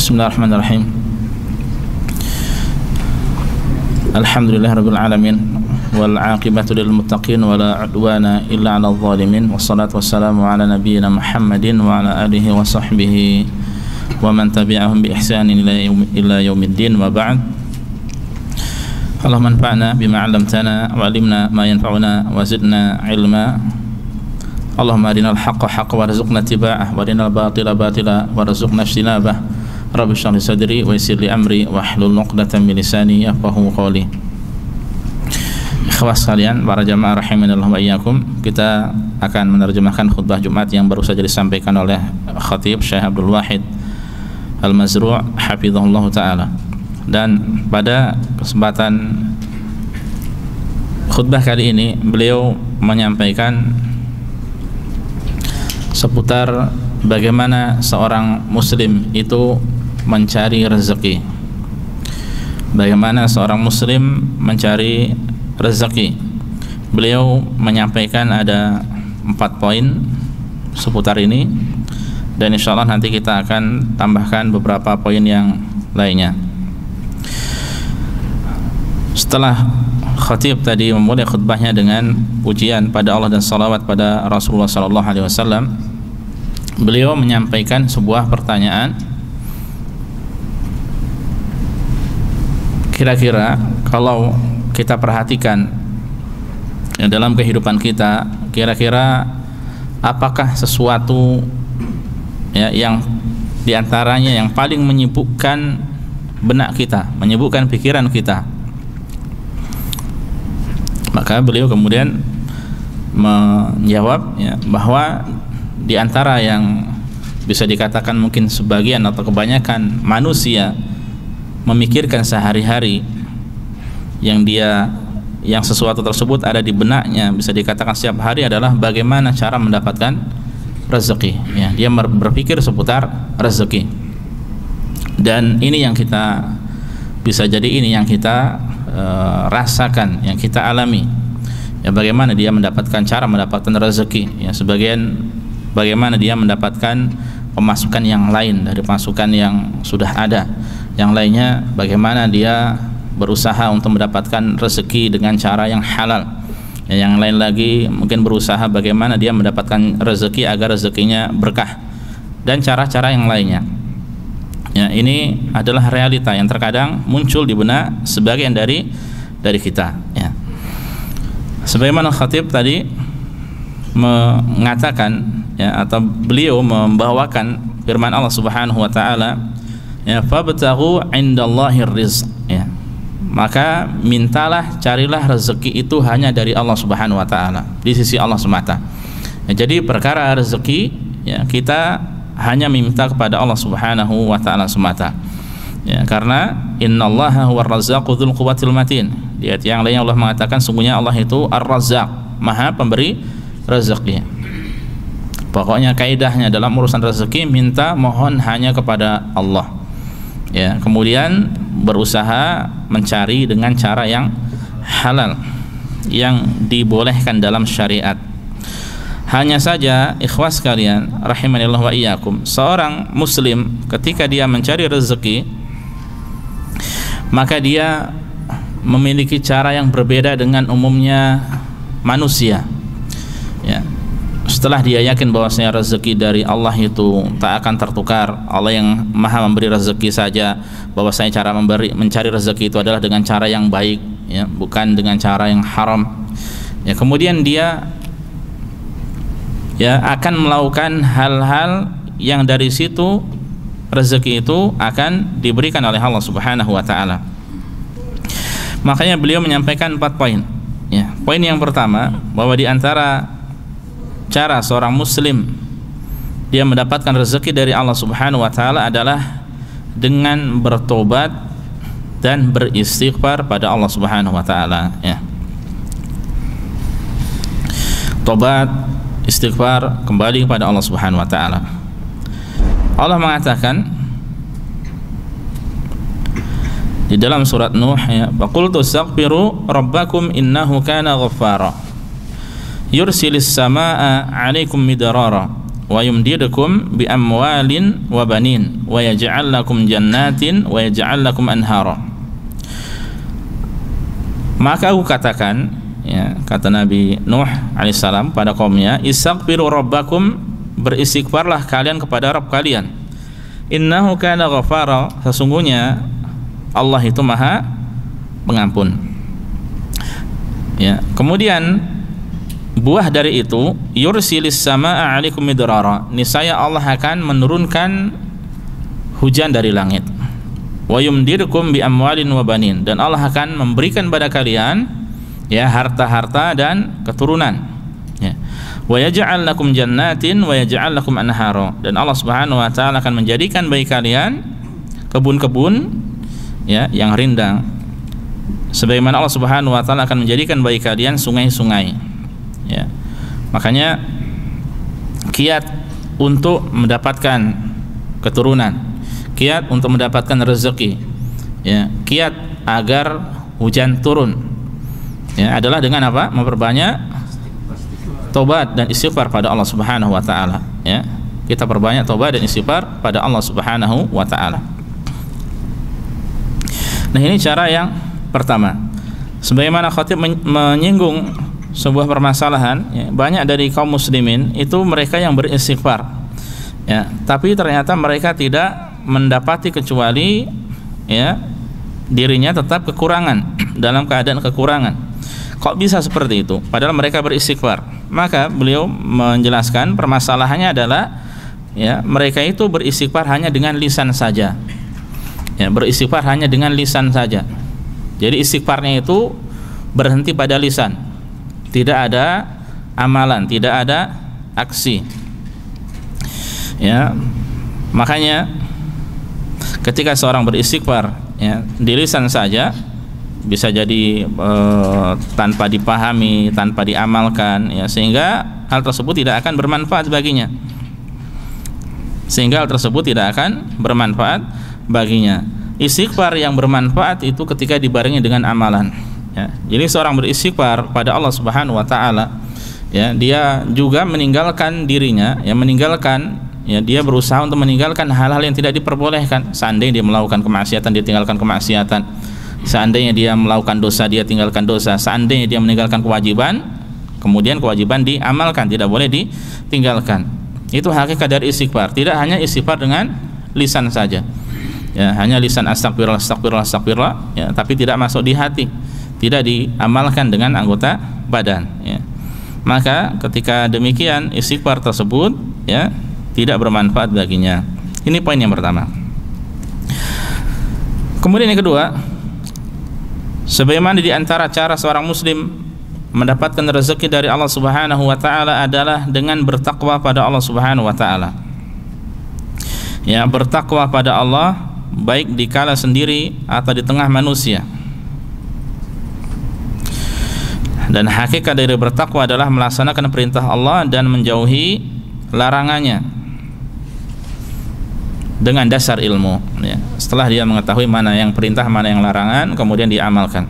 Bismillahirrahmanirrahim. Alhamdulillahirabbil alamin wal 'aqibatu lil muttaqin wala 'udwana illa 'alal zalimin wassalatu wassalamu ala nabiyyina Muhammadin wa ala alihi wa sahbihi wa man tabi'ahum bi ihsanin ila yaumiddin wa ba'd. Allahumma anfa'na bima 'allamtana wa 'allimna ma yanfa'una wa zidna 'ilma. Allahumma arinal haqqa haqqan warzuqna ittiba'ah wa arinal batila batila warzuqna ijtinabah. Rabbi shrah li sadri wa yassir li amri wahlul 'uqdatam min lisani yafqahu qawli. Ikhwas sekalian, para jamaah rahimanallah wa iyyakum, kita akan menerjemahkan khutbah Jumat yang baru saja disampaikan oleh Khatib Syekh Abdul Wahid Al-Mazru' hafizahullah taala. Dan pada kesempatan khutbah kali ini beliau menyampaikan seputar bagaimana seorang muslim itu mencari rezeki. Bagaimana seorang muslim mencari rezeki. Beliau menyampaikan ada 4 poin seputar ini, dan insyaallah nanti kita akan tambahkan beberapa poin yang lainnya. Setelah khatib tadi memulai khutbahnya dengan pujian pada Allah dan salawat pada Rasulullah SAW, beliau menyampaikan sebuah pertanyaan. Kira-kira kalau kita perhatikan ya, dalam kehidupan kita, kira-kira apakah sesuatu ya, yang diantaranya yang paling menyibukkan benak kita, menyibukkan pikiran kita? Maka beliau kemudian menjawab ya, bahwa di antara yang bisa dikatakan mungkin sebagian atau kebanyakan manusia memikirkan sehari-hari, yang sesuatu tersebut ada di benaknya, bisa dikatakan setiap hari, adalah bagaimana cara mendapatkan rezeki ya. Dia berpikir seputar rezeki, dan ini yang kita bisa jadi ini yang kita rasakan, yang kita alami ya, bagaimana dia mendapatkan cara mendapatkan rezeki ya. Sebagian bagaimana dia mendapatkan pemasukan yang lain dari pemasukan yang sudah ada, yang lainnya bagaimana dia berusaha untuk mendapatkan rezeki dengan cara yang halal ya. Yang lain lagi mungkin berusaha bagaimana dia mendapatkan rezeki agar rezekinya berkah, dan cara-cara yang lainnya ya. Ini adalah realita yang terkadang muncul di benak sebagian dari kita ya. Sebagaimana khatib tadi mengatakan ya, atau beliau membawakan firman Allah Subhanahu wa taala ya, fabtaghu 'indallahir rizq ya. Maka mintalah, carilah rezeki itu hanya dari Allah Subhanahu wa taala, di sisi Allah semata ya. Jadi perkara rezeki ya, kita hanya meminta kepada Allah Subhanahu wa taala semata ya, karena innallaha huwar razzaqu dzul quwwatil matin. Di ayat yang lain Allah mengatakan sungguhnya Allah itu Ar-Razzaq, Maha pemberi rezeki. Pokoknya kaidahnya dalam urusan rezeki, minta, mohon hanya kepada Allah ya. Kemudian berusaha mencari dengan cara yang halal, yang dibolehkan dalam syariat. Hanya saja ikhwas sekalian rahimanillah wa iyyakum, seorang muslim ketika dia mencari rezeki, maka dia memiliki cara yang berbeda dengan umumnya manusia ya. Setelah dia yakin bahwasanya rezeki dari Allah itu tak akan tertukar, Allah yang Maha memberi rezeki saja, bahwasanya cara mencari rezeki itu adalah dengan cara yang baik ya, bukan dengan cara yang haram ya. Kemudian dia ya akan melakukan hal-hal yang dari situ rezeki itu akan diberikan oleh Allah Subhanahu wa taala. Makanya beliau menyampaikan 4 poin ya. Poin yang pertama, bahwa di antara cara seorang muslim dia mendapatkan rezeki dari Allah Subhanahu wa taala adalah dengan bertobat dan beristighfar pada Allah Subhanahu wa taala ya. Tobat, istighfar, kembali kepada Allah Subhanahu wa taala. Allah mengatakan di dalam surat Nuh ya, faqultu astaghfiru rabbakum innahu kana ghaffara yursilis samaa'a 'alaikum midrara wa yumdidukum bi amwalin wa banin wa yaj'al lakum jannatin wa yaj'al lakum anhara. Maka aku katakan, ya, kata Nabi Nuh alaihissalam pada kaumnya, istaghfiru rabbakum, beristighfarlah kalian kepada Rabb kalian. Innahu kana ghafara, sesungguhnya Allah itu Maha Pengampun. Ya, kemudian buah dari itu, yursilis samaa'a 'alaikum midrara, niscaya Allah akan menurunkan hujan dari langit. Wa yumdidukum bi amwalin wa banin, dan Allah akan memberikan pada kalian, ya, harta-harta dan keturunan. Ya. Wa yaj'al lakum jannatin wa yaj'al lakum anhara, dan Allah Subhanahu wa taala akan menjadikan bagi kalian kebun-kebun, ya, yang rindang. Sebagaimana Allah Subhanahu wa taala akan menjadikan bagi kalian sungai-sungai. Ya. Makanya kiat untuk mendapatkan keturunan, kiat untuk mendapatkan rezeki, ya, kiat agar hujan turun, ya, adalah dengan apa? Memperbanyak tobat dan istighfar pada Allah Subhanahu wa taala, ya. Kita perbanyak tobat dan istighfar pada Allah Subhanahu wa taala. Nah, ini cara yang pertama. Sebagaimana khatib menyinggung sebuah permasalahan, ya, banyak dari kaum muslimin itu mereka yang beristighfar, ya, tapi ternyata mereka tidak mendapati kecuali, ya, dirinya tetap kekurangan, dalam keadaan kekurangan. Kok bisa seperti itu? Padahal mereka beristighfar. Maka beliau menjelaskan permasalahannya adalah, ya, mereka itu beristighfar hanya dengan lisan saja, ya, beristighfar hanya dengan lisan saja. Jadi istighfarnya itu berhenti pada lisan, tidak ada amalan, tidak ada aksi, ya. Makanya ketika seorang beristighfar, ya, di lisan saja, bisa jadi tanpa dipahami, tanpa diamalkan, ya, sehingga hal tersebut tidak akan bermanfaat baginya, Istighfar yang bermanfaat itu ketika dibarengi dengan amalan, ya. Jadi seorang beristighfar pada Allah Subhanahu wa taala, ya, dia juga meninggalkan dirinya, ya, dia berusaha untuk meninggalkan hal-hal yang tidak diperbolehkan. Seandainya dia melakukan kemaksiatan, dia tinggalkan kemaksiatan. Seandainya dia melakukan dosa, dia tinggalkan dosa. Seandainya dia meninggalkan kewajiban, kemudian kewajiban diamalkan, tidak boleh ditinggalkan. Itu hakikat dari istighfar. Tidak hanya istighfar dengan lisan saja, ya, hanya lisan astagfirullah, astagfirullah, astagfirullah, ya, tapi tidak masuk di hati, tidak diamalkan dengan anggota badan, ya. Maka ketika demikian istighfar tersebut, ya, tidak bermanfaat baginya. Ini poin yang pertama. Kemudian yang kedua, sebagaimana di antara cara seorang muslim mendapatkan rezeki dari Allah Subhanahu wa taala adalah dengan bertakwa pada Allah Subhanahu wa taala. Ya, bertakwa pada Allah baik di kala sendiri atau di tengah manusia. Dan hakikat dari bertakwa adalah melaksanakan perintah Allah dan menjauhi larangannya dengan dasar ilmu, ya. Setelah dia mengetahui mana yang perintah, mana yang larangan, kemudian dia amalkan.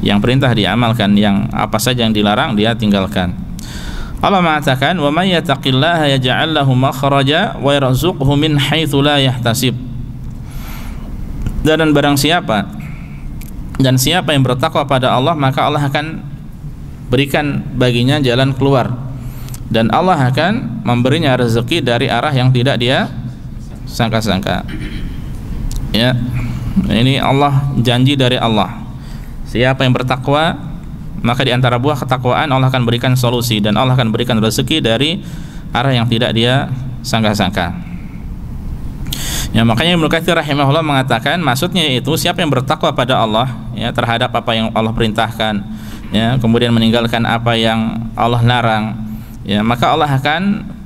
Yang perintah diamalkan, yang apa saja yang dilarang dia tinggalkan. Allah mengatakan, "Wa may yattaqillaha yaj'al lahu makhraja wa yarzuqhu min haitsu la yahtasib." Dan barang siapa yang bertakwa pada Allah, maka Allah akan berikan baginya jalan keluar, dan Allah akan memberinya rezeki dari arah yang tidak dia sangka-sangka. Ya, ini Allah, janji dari Allah. Siapa yang bertakwa, maka di antara buah ketakwaan Allah akan berikan solusi, dan Allah akan berikan rezeki dari arah yang tidak dia sangka-sangka. Ya, makanya Ibnu Katsir rahimahullah mengatakan, maksudnya itu siapa yang bertakwa pada Allah, ya, terhadap apa yang Allah perintahkan, ya, kemudian meninggalkan apa yang Allah larang, ya, maka Allah akan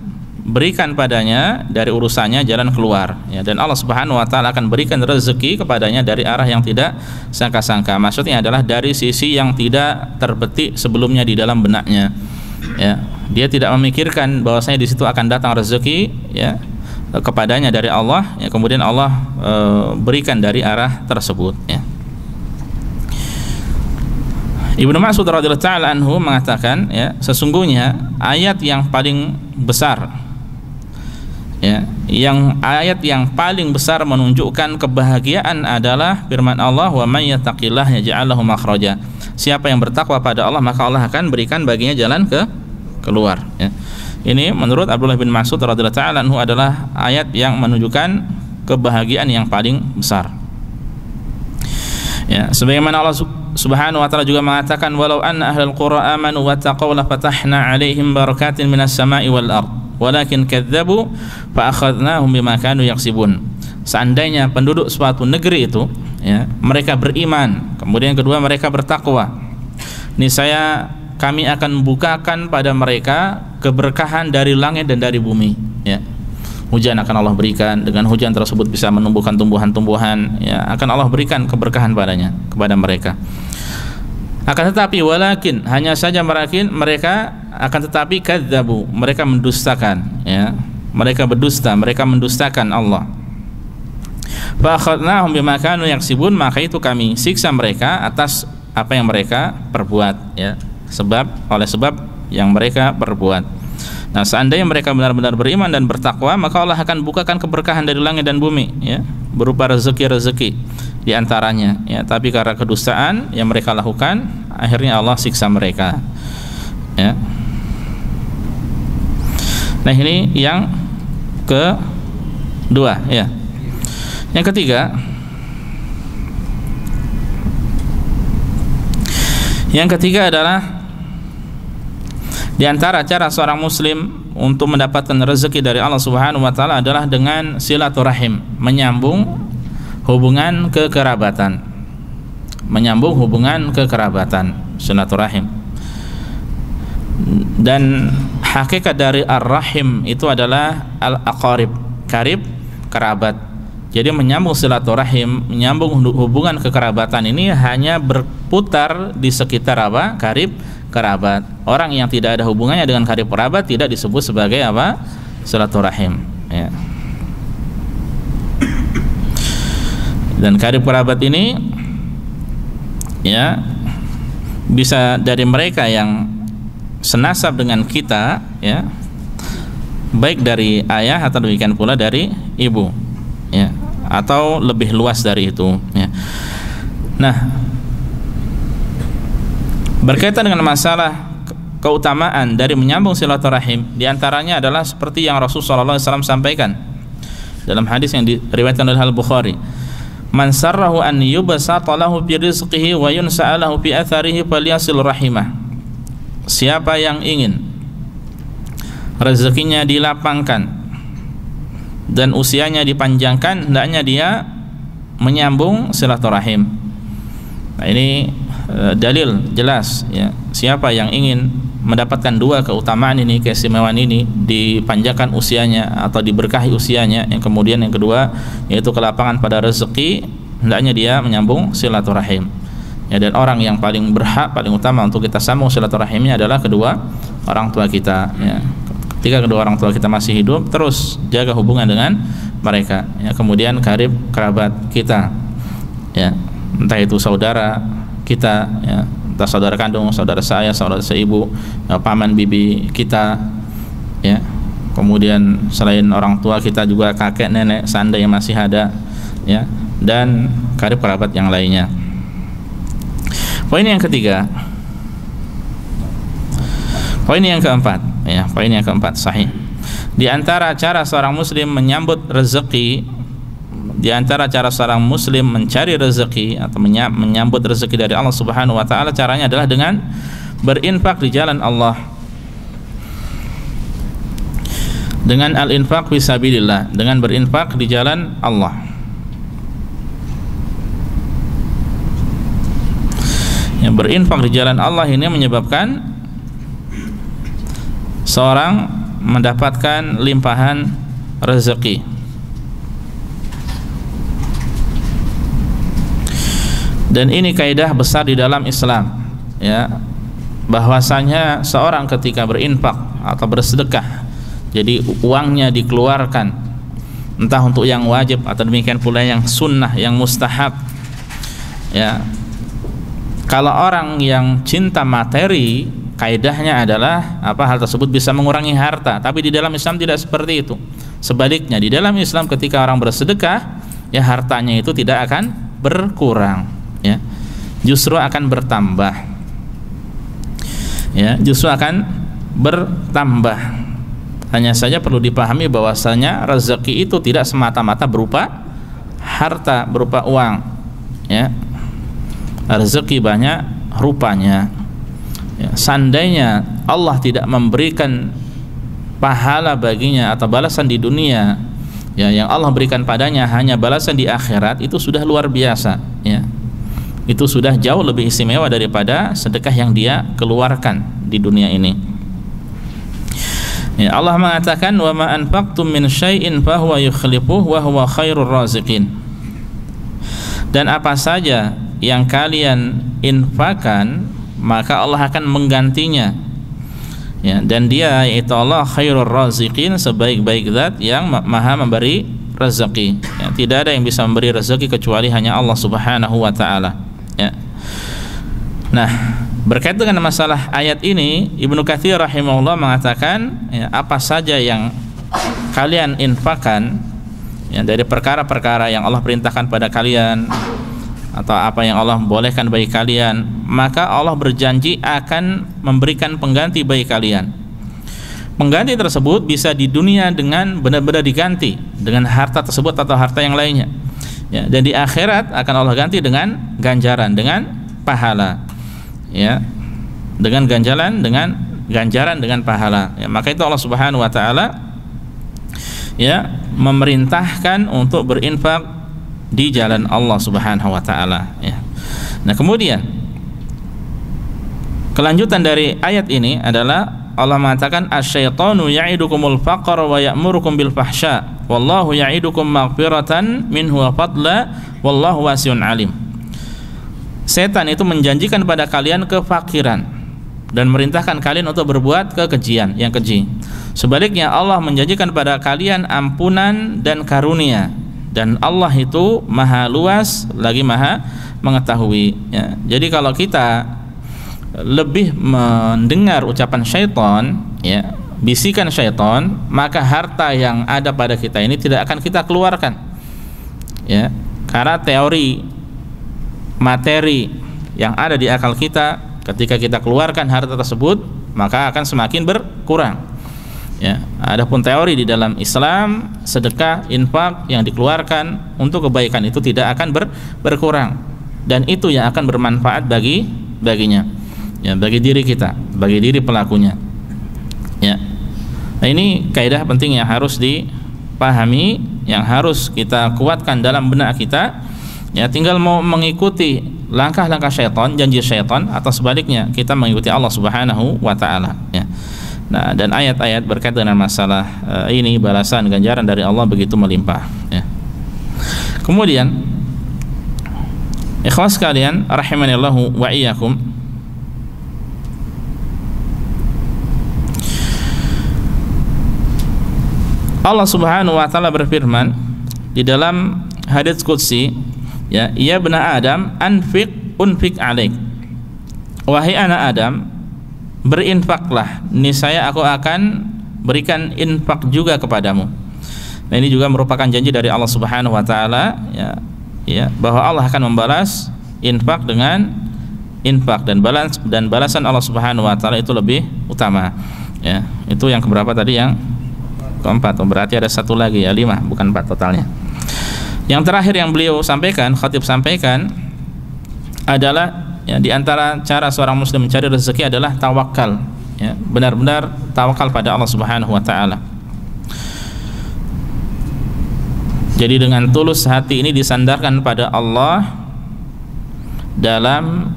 berikan padanya dari urusannya jalan keluar, ya, dan Allah Subhanahu wa taala akan berikan rezeki kepadanya dari arah yang tidak sangka-sangka. Maksudnya adalah dari sisi yang tidak terbetik sebelumnya di dalam benaknya, ya. Dia tidak memikirkan bahwasanya di situ akan datang rezeki, ya, kepadanya dari Allah, ya, kemudian Allah berikan dari arah tersebut, ya. Ibnu Mas'ud radhiyallahu taala anhu mengatakan, ya, sesungguhnya ayat yang paling besar, ya, ayat yang paling besar menunjukkan kebahagiaan adalah firman Allah, wa may yattaqillah yaj'al lahu makhraja. Siapa yang bertakwa pada Allah, maka Allah akan berikan baginya jalan keluar, ya. Ini menurut Abdullah bin Mas'ud radhiyallahu taala anhu adalah ayat yang menunjukkan kebahagiaan yang paling besar. Ya, sebagaimana Allah Subhanahu wa taala juga mengatakan, walau anna ahlal qura amanu wattaqaw la fatahna 'alaihim barakatin minas sama'i wal ard walakin kadzdzabu fa akhadnahum bima kanu yaksibun. Seandainya penduduk suatu negeri itu, ya, mereka beriman, kemudian kedua mereka bertakwa, niscaya kami akan membukakan pada mereka keberkahan dari langit dan dari bumi, ya. Hujan akan Allah berikan, dengan hujan tersebut bisa menumbuhkan tumbuhan-tumbuhan, ya, akan Allah berikan keberkahan padanya kepada mereka. Akan tetapi walakin, hanya saja mereka akan tetapi kadzabu, mereka mendustakan, ya. Mereka berdusta, mereka mendustakan Allah. Fa akhadnahum bima kanu yaksibun, maka itu kami siksa mereka atas apa yang mereka perbuat, ya. Oleh sebab yang mereka perbuat. Nah, seandainya mereka benar-benar beriman dan bertakwa, maka Allah akan bukakan keberkahan dari langit dan bumi, ya, berupa rezeki-rezeki di antaranya, ya. Tapi karena kedustaan yang mereka lakukan, akhirnya Allah siksa mereka, ya. Nah, ini yang kedua, ya. Yang ketiga, adalah di antara cara seorang muslim untuk mendapatkan rezeki dari Allah Subhanahu wa taala adalah dengan silaturahim, menyambung hubungan kekerabatan. Menyambung hubungan kekerabatan, silaturahim. Dan hakikat dari ar-rahim itu adalah al-aqarib, karib, kerabat. Jadi menyambung silaturahim, menyambung hubungan kekerabatan ini hanya berputar di sekitar apa? Karib, kerabat. Orang yang tidak ada hubungannya dengan karib kerabat tidak disebut sebagai apa? Silaturahim, ya. Dan karib kerabat ini, ya, bisa dari mereka yang senasab dengan kita, ya, baik dari ayah atau demikian pula dari ibu, ya, atau lebih luas dari itu, ya. Nah, berkaitan dengan masalah keutamaan dari menyambung silaturahim, diantaranya adalah seperti yang Rasulullah SAW sampaikan dalam hadis yang diriwayatkan oleh Al-Bukhari, man sarrahu an yubsata lahu fi rizqihi wa yunsa'a lahu fi atharihi falyasil rahimah. Siapa yang ingin rezekinya dilapangkan dan usianya dipanjangkan, hendaknya dia menyambung silaturahim. Nah, ini dalil jelas, ya. Siapa yang ingin mendapatkan dua keutamaan ini, keistimewaan ini, dipanjangkan usianya atau diberkahi usianya, yang kemudian yang kedua yaitu kelapangan pada rezeki, hendaknya dia menyambung silaturahim, ya. Dan orang yang paling berhak, paling utama untuk kita sambung silaturahimnya adalah kedua orang tua kita, ya. Ketika kedua orang tua kita masih hidup, terus jaga hubungan dengan mereka, ya. Kemudian karib kerabat kita, ya, entah itu saudara kita, ya, entah saudara kandung, saudara saya, saudara seibu, ya, paman bibi kita, ya. Kemudian selain orang tua kita juga kakek nenek seandainya masih ada, ya, dan karib kerabat yang lainnya. Poin yang ketiga, poin yang keempat, ya, poin yang keempat, sahih. Di antara cara seorang muslim menyambut rezeki, di antara cara seorang muslim mencari rezeki atau menyambut rezeki dari Allah Subhanahu wa taala, caranya adalah dengan berinfak di jalan Allah. Dengan al-infaq fi sabilillah, dengan berinfak di jalan Allah. Yang berinfak di jalan Allah ini menyebabkan seorang mendapatkan limpahan rezeki. Dan ini kaidah besar di dalam Islam, ya, bahwasanya seorang ketika berinfak atau bersedekah, jadi uangnya dikeluarkan entah untuk yang wajib atau demikian pula yang sunnah, yang mustahab, ya, Kalau orang yang cinta materi, kaidahnya adalah hal tersebut bisa mengurangi harta, tapi di dalam Islam tidak seperti itu. Sebaliknya, di dalam Islam ketika orang bersedekah, ya hartanya itu tidak akan berkurang, ya, justru akan bertambah, ya, justru akan bertambah. Hanya saja perlu dipahami bahwasanya rezeki itu tidak semata-mata berupa harta, berupa uang, ya. Rezeki banyak rupanya, ya. Seandainya Allah tidak memberikan pahala baginya atau balasan di dunia, ya, yang Allah berikan padanya hanya balasan di akhirat, itu sudah luar biasa, ya. Itu sudah jauh lebih istimewa daripada sedekah yang dia keluarkan di dunia ini. Ya, Allah mengatakan wa ma anfaqtum min syai'in fahuwa yukhlifuhu wa huwa khairur raziqin. Dan apa saja yang kalian infakkan, maka Allah akan menggantinya, ya, dan dia yaitu Allah khairur raziqin, sebaik-baik zat yang maha memberi rezeki, ya. Tidak ada yang bisa memberi rezeki kecuali hanya Allah Subhanahu wa taala, ya. Nah, berkaitan dengan masalah ayat ini, Ibnu Katsir rahimahullah mengatakan, ya, apa saja yang kalian infakkan, ya, dari perkara-perkara yang Allah perintahkan pada kalian atau apa yang Allah bolehkan bagi kalian, maka Allah berjanji akan memberikan pengganti bagi kalian. Pengganti tersebut bisa di dunia dengan benar-benar diganti dengan harta tersebut atau harta yang lainnya, ya, dan di akhirat akan Allah ganti dengan ganjaran, dengan pahala, ya, dengan ganjaran, dengan pahala, ya. Maka itu Allah Subhanahu wa taala, ya, memerintahkan untuk berinfak di jalan Allah Subhanahu wa taala, ya. Nah, kemudian kelanjutan dari ayat ini adalah Allah mengatakan asyaitanu ya'idukumul faqra wa ya'murukum bil fahsya wallahu ya'idukum maghfiratan minhu wa fadla wallahu wasi'un alim. Setan itu menjanjikan pada kalian kefakiran dan merintahkan kalian untuk berbuat kekejian, yang keji. Sebaliknya Allah menjanjikan pada kalian ampunan dan karunia, dan Allah itu maha luas lagi maha mengetahui, ya. Jadi kalau kita lebih mendengar ucapan syaitan, ya, bisikan syaitan, maka harta yang ada pada kita ini tidak akan kita keluarkan, ya, karena teori materi yang ada di akal kita, ketika kita keluarkan harta tersebut maka akan semakin berkurang, ya. Adapun teori di dalam Islam, sedekah, infak yang dikeluarkan untuk kebaikan itu tidak akan berkurang, dan itu yang akan bermanfaat baginya, ya, bagi diri kita, bagi diri pelakunya, ya. Nah, ini kaidah penting yang harus dipahami, yang harus kita kuatkan dalam benak kita, ya. Tinggal mau mengikuti langkah-langkah syaitan, janji syaitan, atau sebaliknya kita mengikuti Allah Subhanahu wa taala, ya. Nah, dan ayat-ayat berkaitan dengan masalah ini, balasan ganjaran dari Allah begitu melimpah, ya. Kemudian ikhwas sekalian rahimanillahu wa iyyakum, Allah Subhanahu wa taala berfirman di dalam hadits qudsi, ya, ya bena Adam anfiq unfiq alaik, wahai anak Adam, berinfaklah, niscaya aku akan berikan infak juga kepadamu. Nah, ini juga merupakan janji dari Allah Subhanahu wa taala, ya, bahwa Allah akan membalas infak dengan infak, dan balasan Allah Subhanahu wa taala itu lebih utama, ya. Itu yang keberapa tadi? Yang keempat. Berarti ada satu lagi, ya, 5, bukan 4 totalnya. Yang terakhir yang beliau sampaikan, khatib sampaikan adalah, ya, di antara cara seorang muslim mencari rezeki adalah tawakal, ya, benar-benar tawakal pada Allah Subhanahu wa taala. Jadi dengan tulus hati ini disandarkan pada Allah dalam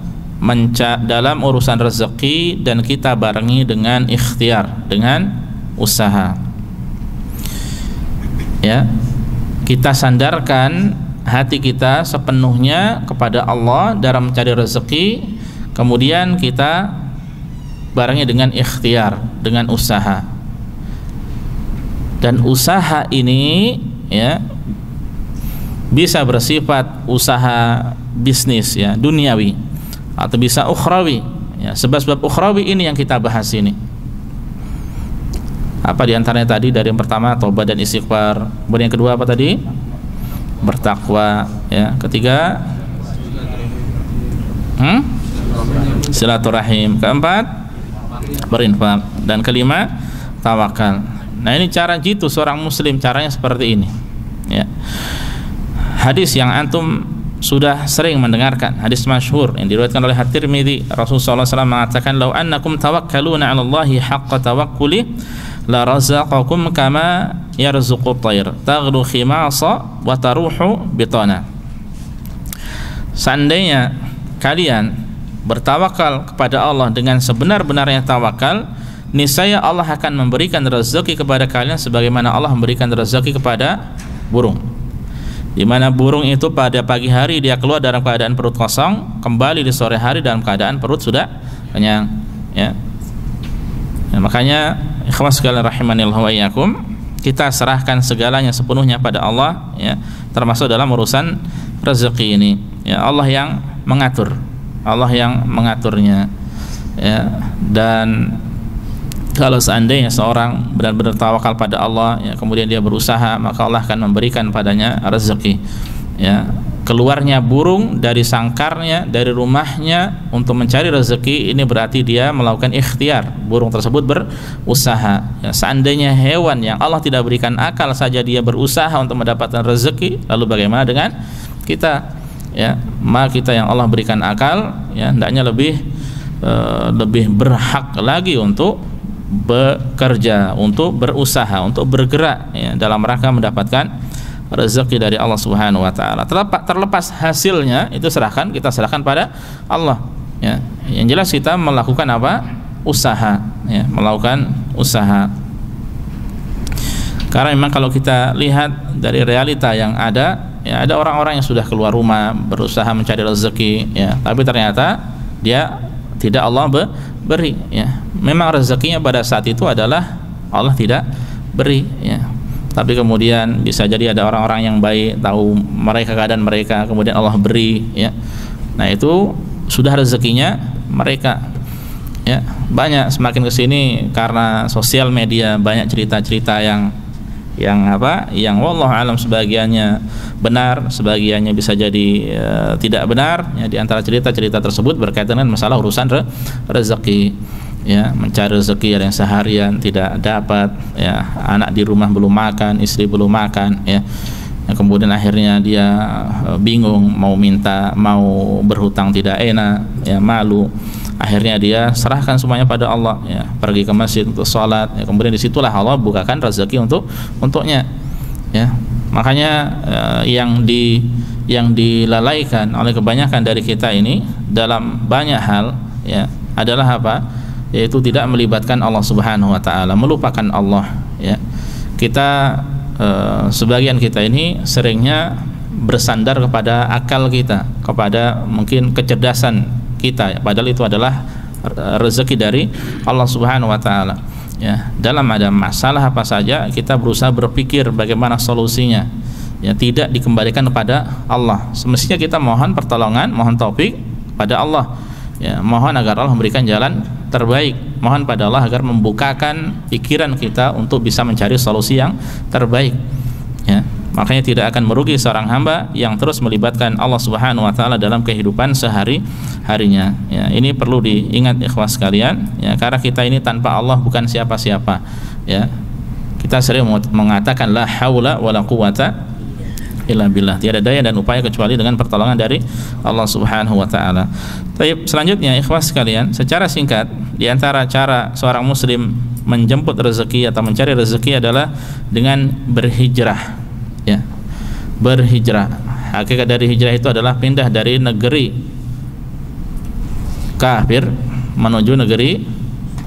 urusan rezeki, dan kita barengi dengan ikhtiar, dengan usaha, ya. Kita sandarkan hati kita sepenuhnya kepada Allah dalam mencari rezeki, kemudian kita barengi dengan ikhtiar, dengan usaha. Dan usaha ini, ya, bisa bersifat usaha bisnis, ya, duniawi, atau bisa ukhrawi. Ya, sebab-sebab ukhrawi ini yang kita bahas ini. Apa diantaranya tadi? Dari yang pertama taubat dan istighfar. Kemudian yang kedua apa tadi? Bertakwa. Ya, ketiga silaturahim. Keempat berinfak. Dan kelima tawakal. Nah, ini cara jitu seorang muslim, caranya seperti ini. Ya. Hadis yang antum sudah sering mendengarkan, hadis masyhur yang diriwayatkan oleh At-Tirmidzi, Rasulullah SAW mengatakan, "Lau annakum tawakkaluna 'ala Allahi haqqa tawakkuli la razaqakum kama yarzuqut tayr taghdu khimasa wa taruhu bitana." Seandainya kalian bertawakal kepada Allah dengan sebenar-benarnya tawakal, niscaya Allah akan memberikan rezeki kepada kalian sebagaimana Allah memberikan rezeki kepada burung. Di mana burung itu pada pagi hari dia keluar dalam keadaan perut kosong, kembali di sore hari dalam keadaan perut sudah kenyang. Ya. Nah, makanya ikhwas sekalian rahimanillah wa iyyakum, kita serahkan segalanya sepenuhnya pada Allah, ya, termasuk dalam urusan rezeki ini. Ya, Allah yang mengatur, Allah yang mengaturnya. Ya, dan kalau seandainya seorang benar-benar tawakal pada Allah, ya, kemudian dia berusaha, maka Allah akan memberikan padanya rezeki. Ya, keluarnya burung dari sangkarnya, dari rumahnya untuk mencari rezeki, ini berarti dia melakukan ikhtiar. Burung tersebut berusaha. Ya, seandainya hewan yang Allah tidak berikan akal saja dia berusaha untuk mendapatkan rezeki, lalu bagaimana dengan kita? Ya, maka kita yang Allah berikan akal, ya, hendaknya lebih berhak lagi untuk bekerja, untuk berusaha, untuk bergerak, ya, dalam rangka mendapatkan rezeki dari Allah Subhanahu wa taala. Terlepas hasilnya itu kita serahkan pada Allah, ya. Yang jelas kita melakukan apa? Usaha, ya, melakukan usaha. Karena memang kalau kita lihat dari realita yang ada, ya, ada orang-orang yang sudah keluar rumah berusaha mencari rezeki, ya, tapi ternyata dia tidak Allah beri, ya. Memang rezekinya pada saat itu adalah Allah tidak beri, ya. Tapi kemudian bisa jadi ada orang-orang yang baik, tahu mereka keadaan mereka, kemudian Allah beri, ya. Nah, itu sudah rezekinya mereka, ya. Banyak semakin kesini karena sosial media banyak cerita-cerita yang wallahu alam sebagiannya benar, sebagiannya bisa jadi tidak benar, ya. Di antara cerita-cerita tersebut berkaitan dengan masalah urusan rezeki, ya, mencari rezeki yang seharian tidak dapat, ya, anak di rumah belum makan, istri belum makan, ya. Kemudian akhirnya dia bingung mau minta, mau berhutang tidak enak, ya, malu. Akhirnya dia serahkan semuanya pada Allah, ya, pergi ke masjid untuk sholat, ya, kemudian disitulah Allah bukakan rezeki untuknya, ya. Makanya yang dilalaikan oleh kebanyakan dari kita ini dalam banyak hal, ya, adalah apa? Yaitu tidak melibatkan Allah Subhanahu wa taala, melupakan Allah, ya. Kita sebagian kita ini seringnya bersandar kepada akal kita, kepada mungkin kecerdasan kita, padahal itu adalah rezeki dari Allah Subhanahu wa taala, ya. Dalam ada masalah apa saja kita berusaha berpikir bagaimana solusinya, ya, tidak dikembalikan kepada Allah. Semestinya kita mohon pertolongan, mohon taufik pada Allah, ya, mohon agar Allah memberikan jalan terbaik, mohon pada Allah agar membukakan pikiran kita untuk bisa mencari solusi yang terbaik, ya. Makanya tidak akan merugi seorang hamba yang terus melibatkan Allah Subhanahu wa taala dalam kehidupan sehari-harinya, ya. Ini perlu diingat ikhwas sekalian, ya, karena kita ini tanpa Allah bukan siapa-siapa, ya. Kita sering mengatakan la haula wala quwata illa billah, tiada daya dan upaya kecuali dengan pertolongan dari Allah Subhanahu wa taala. Baik, selanjutnya ikhwas sekalian, secara singkat di antara cara seorang muslim menjemput rezeki atau mencari rezeki adalah dengan berhijrah, ya. Berhijrah. Hakikat dari hijrah itu adalah pindah dari negeri kafir menuju negeri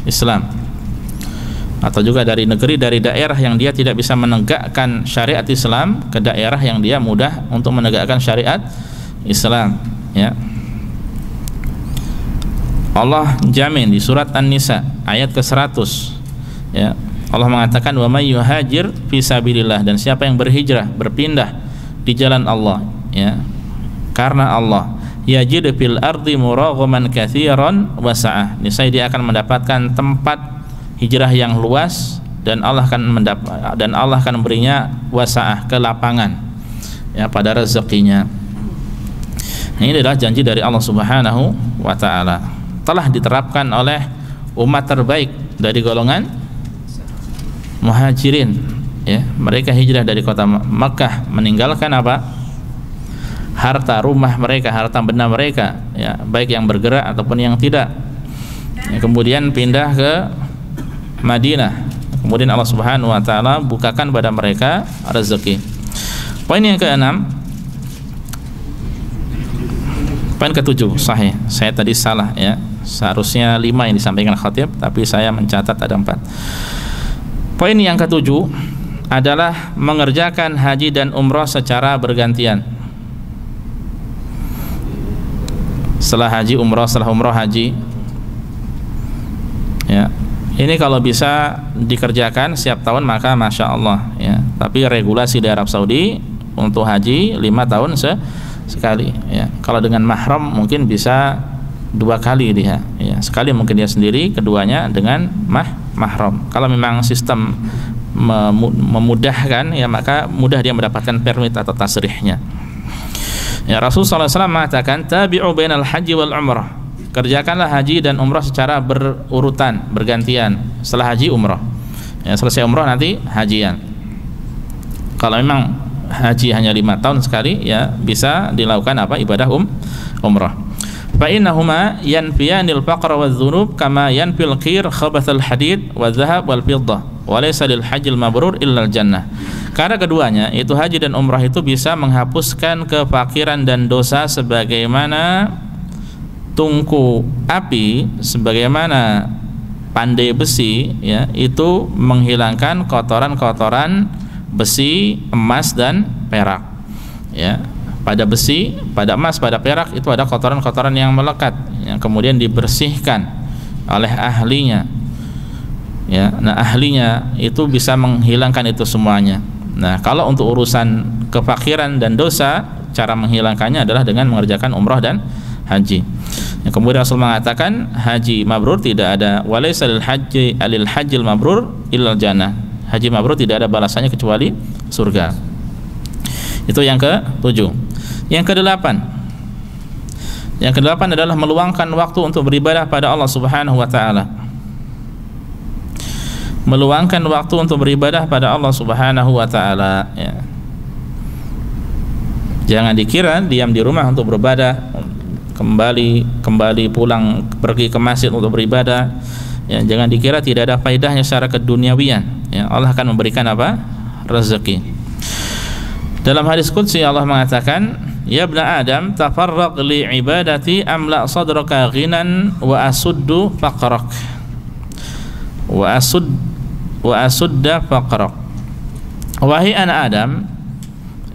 Islam, atau juga dari daerah yang dia tidak bisa menegakkan syariat Islam ke daerah yang dia mudah untuk menegakkan syariat Islam, ya. Allah jamin di surat An-Nisa ayat ke-100, ya. Allah mengatakan wa may yuhajir fi sabilillah, dan siapa yang berhijrah, berpindah di jalan Allah, ya, karena Allah, yajid fil ardi muraghaman katsiran wa sa'ah. Niscaya dia akan mendapatkan tempat hijrah yang luas, dan Allah akan memberinya wasa'ah, kelapangan ya pada rezekinya. Ini adalah janji dari Allah Subhanahu wa taala. Telah diterapkan oleh umat terbaik dari golongan muhajirin ya. Mereka hijrah dari kota Makkah meninggalkan apa? Harta rumah mereka, harta benda mereka ya, baik yang bergerak ataupun yang tidak. Ya, kemudian pindah ke Madinah. Kemudian Allah Subhanahu wa taala bukakan pada mereka rezeki. Poin yang keenam, poin ketujuh, sahih. Saya tadi salah ya. Seharusnya 5 yang disampaikan khatib, tapi saya mencatat ada 4. Poin yang ketujuh adalah mengerjakan haji dan umrah secara bergantian. Setelah haji umrah, setelah umrah haji. Ya. Ini kalau bisa dikerjakan setiap tahun maka masya Allah ya. Tapi regulasi di Arab Saudi untuk haji 5 tahun sekali ya. Kalau dengan mahram mungkin bisa 2 kali dia ya. Sekali mungkin dia sendiri, keduanya dengan mahram. Kalau memang sistem memudahkan ya, maka mudah dia mendapatkan permit atau tasrihnya ya. Rasulullah SAW mengatakan tabi'u bainal haji wal umrah, kerjakanlah haji dan umrah secara berurutan, bergantian. Setelah haji umrah ya, selesai umrah nanti hajian. Kalau memang haji hanya 5 tahun sekali ya, bisa dilakukan apa? Ibadah umrah. Fa innahuma yanfiyanil faqra wadz-dzunub kama yanfil qir khabathal hadid wadz-dzahab wal fiddah wa laysa lil hajjil mabrur illa al jannah. Karena keduanya itu haji dan umrah itu bisa menghapuskan kefakiran dan dosa sebagaimana tungku api, sebagaimana pandai besi ya, itu menghilangkan kotoran-kotoran besi, emas dan perak ya. Pada besi, pada emas, pada perak itu ada kotoran-kotoran yang melekat yang kemudian dibersihkan oleh ahlinya ya. Nah, ahlinya itu bisa menghilangkan itu semuanya. Nah, kalau untuk urusan kefakiran dan dosa, cara menghilangkannya adalah dengan mengerjakan umrah dan haji. Yang kemudian Rasul mengatakan haji mabrur tidak ada, walaysa lil hajjil mabrur illal jannah. Haji mabrur tidak ada balasannya kecuali surga. Itu yang ke-7. Yang ke-8. Yang ke-8 adalah meluangkan waktu untuk beribadah pada Allah Subhanahu wa taala. Meluangkan waktu untuk beribadah pada Allah Subhanahu wa taala ya. Jangan dikira diam di rumah untuk beribadah, kembali pulang pergi ke masjid untuk beribadah ya. Jangan dikira tidak ada faedahnya secara keduniawian ya. Allah akan memberikan apa? Rezeki. Dalam hadis qudsi Allah mengatakan, ya ibna Adam, tafarraq li ibadati amla sadraka ghinan wa asuddu faqrak wa asudda faqrak. Wahai anak Adam,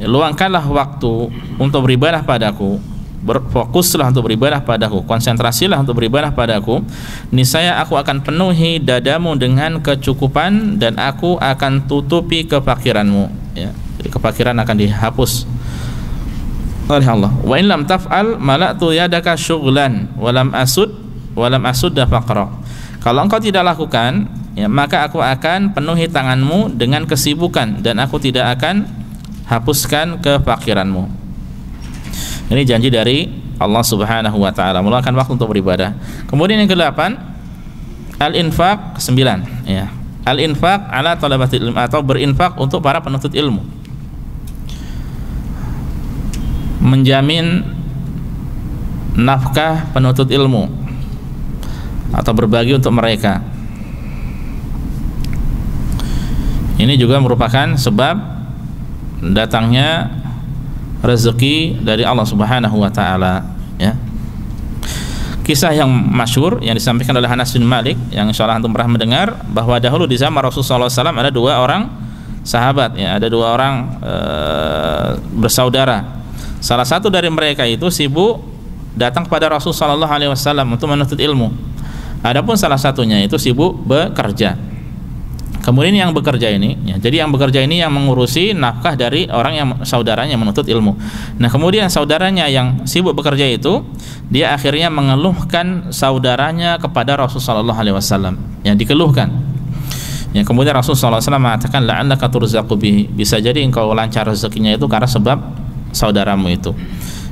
luangkanlah waktu untuk beribadah padaku, berfokuslah untuk beribadah padaku, konsentrasilah untuk beribadah padaku, niscaya aku akan penuhi dadamu dengan kecukupan dan aku akan tutupi kefakiranmu ya. Jadi kefakiran akan dihapus oleh Allah. Wa in lam taf'al mala'tu yadaka syughlan wa lam asudda faqra. Kalau engkau tidak lakukan ya, maka aku akan penuhi tanganmu dengan kesibukan dan aku tidak akan hapuskan kefakiranmu. Ini janji dari Allah Subhanahu wa taala, meluangkan waktu untuk beribadah. Kemudian yang ke-8, al-infaq, 9 ya. Al-infaq ala talabatil ilm, atau berinfak untuk para penuntut ilmu. Menjamin nafkah penuntut ilmu atau berbagi untuk mereka. Ini juga merupakan sebab datangnya rezeki dari Allah Subhanahu wa taala ya. Kisah yang masyhur yang disampaikan oleh Anas bin Malik yang insyaallah antum pernah mendengar, bahwa dahulu di zaman Rasulullah SAW ada 2 orang sahabat ya, ada 2 orang bersaudara. Salah satu dari mereka itu sibuk datang kepada Rasulullah SAW untuk menuntut ilmu. Adapun salah satunya itu sibuk bekerja. Kemudian yang bekerja ini, ya, jadi yang bekerja ini yang mengurusi nafkah dari orang yang saudaranya menuntut ilmu. Nah, kemudian saudaranya yang sibuk bekerja itu, dia akhirnya mengeluhkan saudaranya kepada Rasulullah SAW. Yang dikeluhkan. Ya, kemudian Rasulullah SAW mengatakan, la'allaka turzaqu bihi. Bisa jadi engkau lancar rezekinya itu karena sebab saudaramu itu.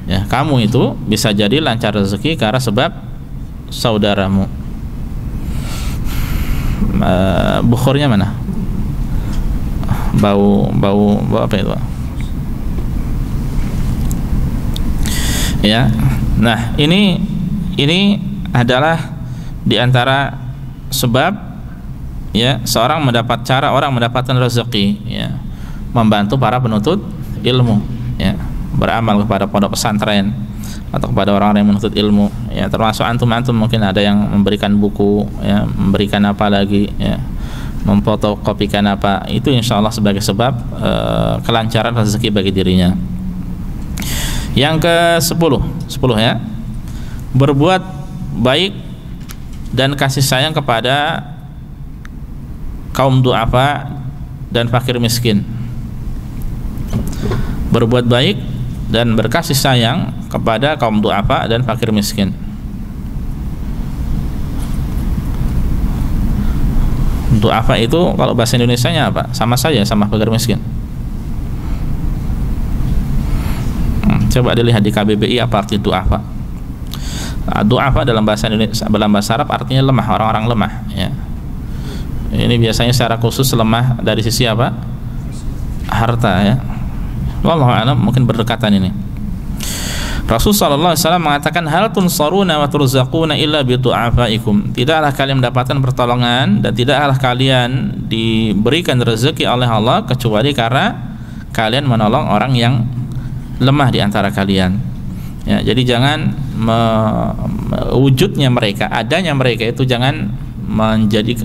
Ya, kamu itu bisa jadi lancar rezeki karena sebab saudaramu. Bukhurnya mana? Bau apa itu? Ya. Nah, ini adalah diantara sebab ya seorang orang mendapatkan rezeki, ya, membantu para penuntut ilmu, ya, beramal kepada pondok pesantren atau kepada orang-orang yang menuntut ilmu, ya, termasuk antum mungkin ada yang memberikan buku, ya, memberikan apa lagi, ya, memfotokopikan apa, itu insyaallah sebagai sebab kelancaran rezeki bagi dirinya. Yang ke-10 ya, berbuat baik dan kasih sayang kepada kaum du'afa dan fakir miskin. Berbuat baik dan berkasih sayang kepada kaum du'afa dan fakir miskin. Du'afa itu kalau bahasa Indonesianya apa? Sama saja sama fakir miskin. Coba dilihat di KBBI apa arti du'afa. Du'afa dalam bahasa Indonesia, dalam bahasa Arab artinya lemah, orang-orang lemah, ya. Ini biasanya secara khusus lemah dari sisi apa? Harta, ya. Wallahu a'lam, mungkin berdekatan ini. Rasulullah SAW mengatakan, hal tunsaruna wa turzaquna illa bi du'afaikum. Tidaklah kalian mendapatkan pertolongan dan tidaklah kalian diberikan rezeki oleh Allah kecuali karena kalian menolong orang yang lemah di antara kalian. Ya, jadi jangan wujudnya mereka, adanya mereka itu jangan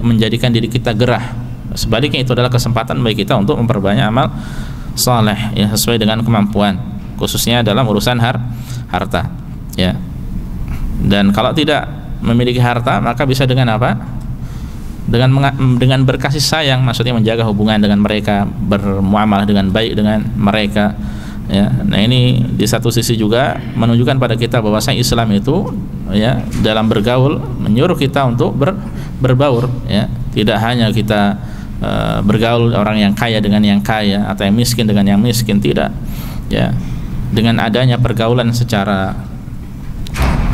menjadikan diri kita gerah. Sebaliknya itu adalah kesempatan bagi kita untuk memperbanyak amal saleh, ya, sesuai dengan kemampuan, khususnya dalam urusan harta, ya. Dan kalau tidak memiliki harta, maka bisa dengan apa? Dengan berkasih sayang, maksudnya menjaga hubungan dengan mereka, bermuamalah dengan baik dengan mereka, ya. Nah, ini di satu sisi juga menunjukkan pada kita bahwasanya Islam itu, ya, dalam bergaul menyuruh kita untuk berbaur, ya. Tidak hanya kita bergaul orang yang kaya dengan yang kaya atau yang miskin dengan yang miskin, tidak, ya. Dengan adanya pergaulan secara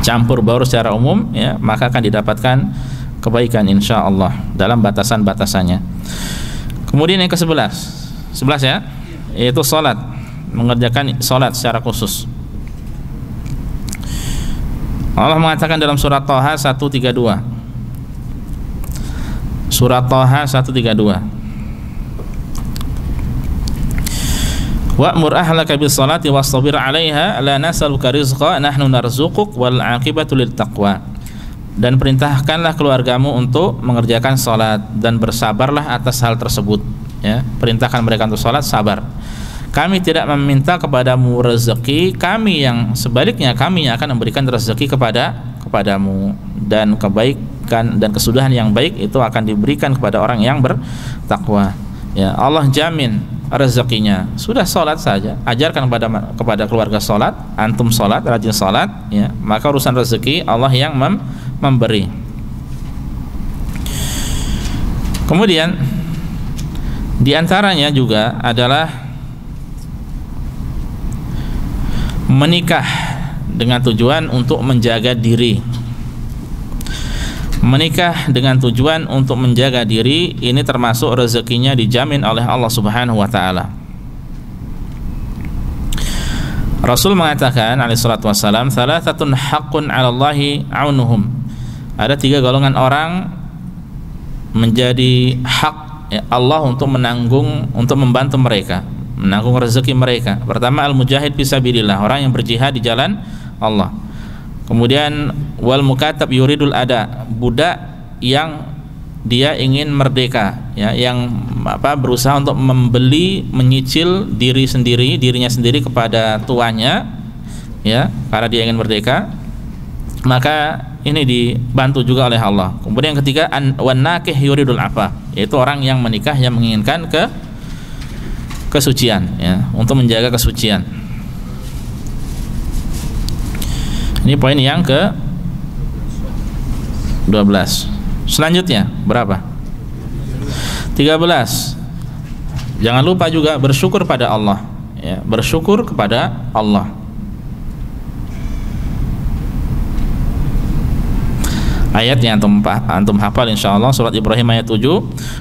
campur baur secara umum, ya, maka akan didapatkan kebaikan insyaallah dalam batasan-batasannya. Kemudian yang ke-11 ya, yaitu salat, mengerjakan salat secara khusus. Allah mengatakan dalam surat Thaha 132. Surat Thaha 132. Wa'mur ahlaka bis salati wastabir 'alaiha la nas'aluka rizqa nahnu narzuquk wal 'aqibatu lit taqwa. Dan perintahkanlah keluargamu untuk mengerjakan salat dan bersabarlah atas hal tersebut, ya. Perintahkan mereka untuk salat, sabar. Kami tidak meminta kepadamu rezeki, kami yang sebaliknya kami yang akan memberikan rezeki kepadamu, dan kebaikan dan kesudahan yang baik itu akan diberikan kepada orang yang bertakwa, ya. Allah jamin rezekinya. Sudah salat saja, ajarkan kepada keluarga salat, antum salat, rajin salat, ya, maka urusan rezeki Allah yang memberi. Kemudian di antaranya juga adalah menikah dengan tujuan untuk menjaga diri. Menikah dengan tujuan untuk menjaga diri ini termasuk rezekinya dijamin oleh Allah Subhanahu wa taala. Rasul mengatakan alaihi salatu wassalam, "Thalathatun haqqun 'ala Allahi 'aunuhum." Ada 3 golongan orang menjadi hak, ya, Allah untuk membantu mereka, menanggung rezeki mereka. Pertama, al-mujahid fisabilillah, orang yang berjihad di jalan Allah. Kemudian wal mukatab yuridul ada, budak yang dia ingin merdeka, ya, yang berusaha untuk menyicil dirinya sendiri kepada tuannya, ya, karena dia ingin merdeka. Maka ini dibantu juga oleh Allah. Kemudian yang ketiga, wan nakih yuridul afaf, yaitu orang yang menikah yang menginginkan kesucian, ya, untuk menjaga kesucian. Ini poin yang ke 12. Selanjutnya berapa? 13. Jangan lupa juga bersyukur pada Allah, ya, bersyukur kepada Allah. Ayatnya antum hafal insyaallah, surat Ibrahim ayat 7.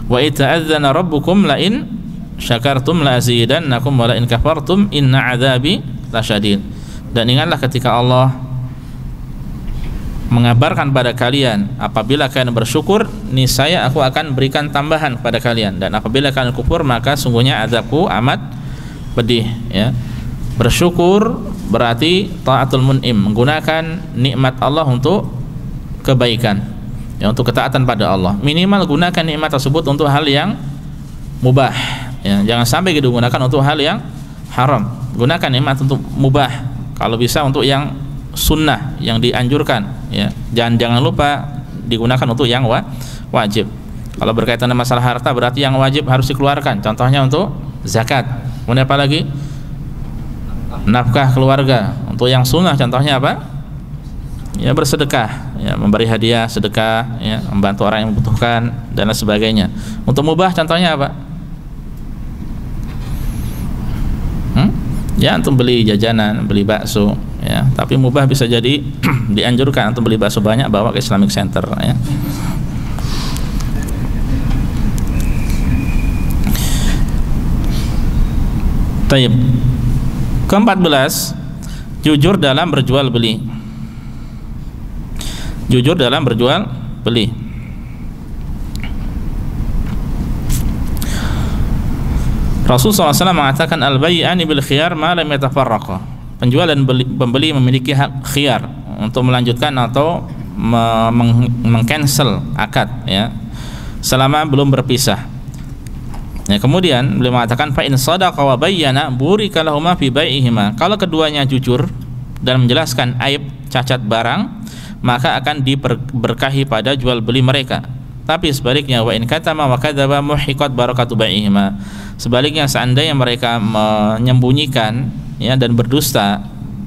Wa ita'adzana rabbukum la in syakartum la azidannakum wa la in kafartum inna adzabi lasyadid. Dan ingatlah ketika Allah mengabarkan pada kalian, apabila kalian bersyukur niscaya aku akan berikan tambahan pada kalian, dan apabila kalian kufur maka sungguhnya azabku amat pedih, ya. Bersyukur berarti taatul mun'im, menggunakan nikmat Allah untuk kebaikan, ya, untuk ketaatan pada Allah. Minimal gunakan nikmat tersebut untuk hal yang mubah, ya. Jangan sampai digunakan untuk hal yang haram. Gunakan nikmat untuk mubah, kalau bisa untuk yang sunnah, yang dianjurkan, ya. Jangan lupa digunakan untuk yang wajib. Kalau berkaitan dengan masalah harta berarti yang wajib harus dikeluarkan, contohnya untuk zakat. Kemudian apa lagi? Nafkah keluarga. Untuk yang sunnah contohnya apa? Ya, bersedekah, ya, memberi hadiah, sedekah, ya, membantu orang yang membutuhkan dan lain sebagainya. Untuk mubah contohnya apa? Ya, untuk beli jajanan, beli bakso, ya. Tapi mubah bisa jadi dianjurkan untuk beli bakso banyak, bawa ke Islamic Center, ya. Taib. Ke-14, jujur dalam berjual beli. Jujur dalam berjual beli. Rasulullah SAW mengatakan al-bai'ani bil khiyar ma lam yatafarraqa. Penjual dan pembeli memiliki hak khiyar untuk melanjutkan atau meng-cancel akad, ya, selama belum berpisah. Ya, kemudian beliau mengatakan fa in sadaqa wa bayyana burika lahuma fi bai'ihima. Kalau keduanya jujur dan menjelaskan aib cacat barang, maka akan diberkahi pada jual beli mereka. Tapi sebaliknya, wa in katama wa kadzaba muhiqat barakatu bai'ihima. Sebaliknya, seandainya mereka menyembunyikan, ya, dan berdusta,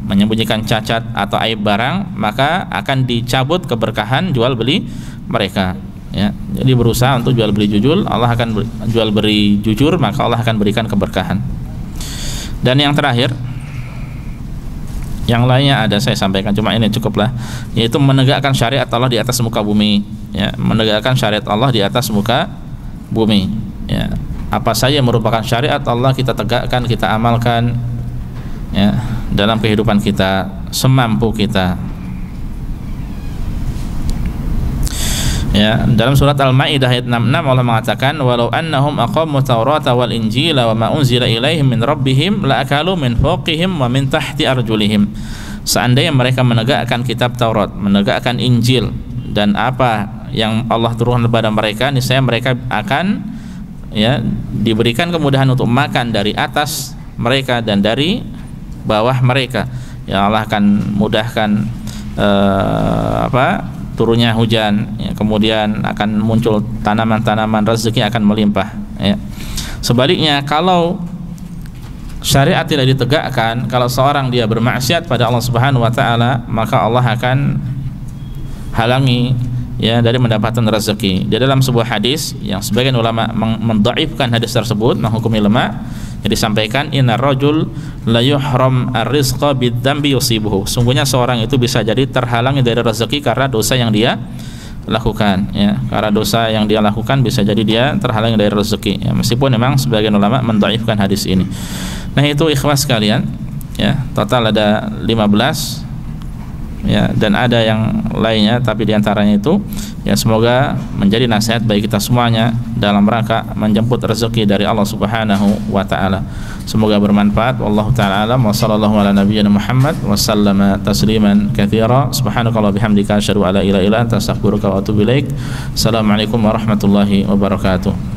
menyembunyikan cacat atau aib barang, maka akan dicabut keberkahan jual beli mereka, ya. Jadi berusaha untuk jual beli jujur, Allah akan jual beli jujur, maka Allah akan berikan keberkahan. Dan yang terakhir, yang lainnya ada saya sampaikan, cuma ini cukuplah, yaitu menegakkan syariat Allah di atas muka bumi, ya, menegakkan syariat Allah di atas muka bumi, ya. Apa saja merupakan syariat Allah kita tegakkan, kita amalkan, ya, dalam kehidupan kita semampu kita. Ya, dalam surat Al-Maidah ayat 66 Allah mengatakan walau annahum aqamu Taurata wal Injila wa ma unzila ilaihim min rabbihim la akalu min fawqihim wa min tahti arjulihim. Seandainya mereka menegakkan kitab Taurat, menegakkan Injil dan apa yang Allah turunkan kepada mereka, niscaya mereka akan, ya, diberikan kemudahan untuk makan dari atas mereka dan dari bawah mereka. Ya, Allah akan mudahkan turunnya hujan, ya, kemudian akan muncul tanaman-tanaman, rezeki akan melimpah, ya. Sebaliknya, kalau syariat tidak ditegakkan, kalau seorang dia bermaksiat pada Allah Subhanahu wa taala, maka Allah akan halangi, ya, dari mendapatkan rezeki. Di dalam sebuah hadis yang sebagian ulama mendhaifkan hadis tersebut, menghukumi lemah, yang disampaikan inna rajul la yuhram ar-rizqa bid-dzambi yusibuhu. Sungguhnya seorang itu bisa jadi terhalangi dari rezeki karena dosa yang dia lakukan, ya. Karena dosa yang dia lakukan bisa jadi dia terhalangi dari rezeki, ya. Meskipun memang sebagian ulama mendhaifkan hadis ini. Nah, itu ikhwas sekalian, ya. Total ada 15, ya, dan ada yang lainnya, tapi diantaranya itu, ya, semoga menjadi nasihat bagi kita semuanya dalam rangka menjemput rezeki dari Allah Subhanahu wa taala. Semoga bermanfaat. Wallahu taala alam wa sallallahu ala nabiyyina Muhammad wa sallama tasliman katsira. Subhanakallahumma bihamdika asyhadu an la ilaha illa anta astaghfiruka wa atubu ilaik. Assalamualaikum warahmatullahi wabarakatuh.